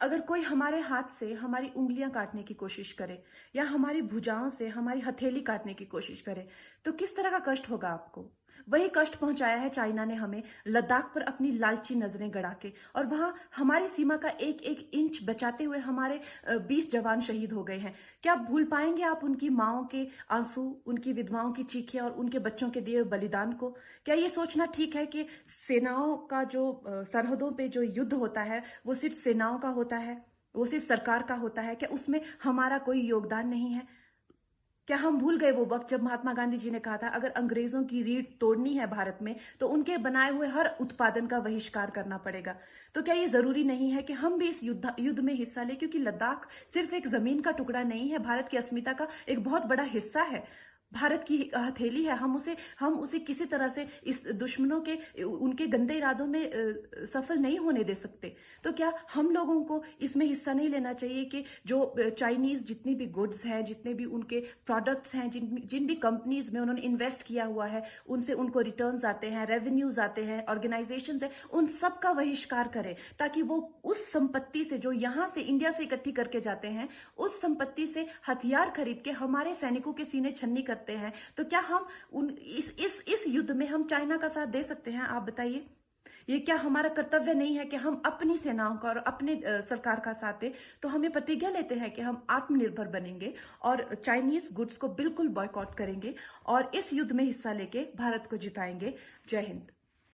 अगर कोई हमारे हाथ से हमारी उंगलियां काटने की कोशिश करे या हमारी भुजाओं से हमारी हथेली काटने की कोशिश करे तो किस तरह का कष्ट होगा आपको। वही कष्ट पहुंचाया है चाइना ने हमें लद्दाख पर अपनी लालची नजरें गड़ा के, और वहां हमारी सीमा का एक एक इंच बचाते हुए हमारे 20 जवान शहीद हो गए हैं। क्या भूल पाएंगे आप उनकी माओं के आंसू, उनकी विधवाओं की चीखें और उनके बच्चों के दिए बलिदान को? क्या ये सोचना ठीक है कि सेनाओं का जो सरहदों पे जो युद्ध होता है वो सिर्फ सेनाओं का होता है, वो सिर्फ सरकार का होता है? क्या उसमें हमारा कोई योगदान नहीं है? क्या हम भूल गए वो वक्त जब महात्मा गांधी जी ने कहा था अगर अंग्रेजों की रीढ़ तोड़नी है भारत में तो उनके बनाए हुए हर उत्पादन का बहिष्कार करना पड़ेगा? तो क्या ये जरूरी नहीं है कि हम भी इस युद्ध में हिस्सा लें, क्योंकि लद्दाख सिर्फ एक जमीन का टुकड़ा नहीं है, भारत की अस्मिता का एक बहुत बड़ा हिस्सा है, भारत की हथेली है। हम उसे किसी तरह से इस दुश्मनों के उनके गंदे इरादों में सफल नहीं होने दे सकते। तो क्या हम लोगों को इसमें हिस्सा नहीं लेना चाहिए कि जो चाइनीज जितनी भी गुड्स हैं, जितने भी उनके प्रोडक्ट्स हैं, जिन भी कंपनीज में उन्होंने इन्वेस्ट किया हुआ है, उनसे उनको रिटर्न्स आते हैं, रेवेन्यूज आते हैं, ऑर्गेनाइजेशंस हैं, उन सब का बहिष्कार करें, ताकि वो उस संपत्ति से जो यहां से इंडिया से इकट्ठी करके जाते हैं, उस संपत्ति से हथियार खरीद के हमारे सैनिकों के सीने छन्नी करते हैं। तो क्या हम उन इस युद्ध में हम चाइना का साथ दे सकते हैं? आप बताइए। ये क्या हमारा कर्तव्य नहीं है कि हम अपनी सेनाओं का और अपने सरकार का साथ दें? तो हमें प्रतिज्ञा लेते हैं कि हम आत्मनिर्भर बनेंगे और चाइनीज गुड्स को बिल्कुल बॉयकॉट करेंगे और इस युद्ध में हिस्सा लेके भारत को जिताएंगे। जय हिंद।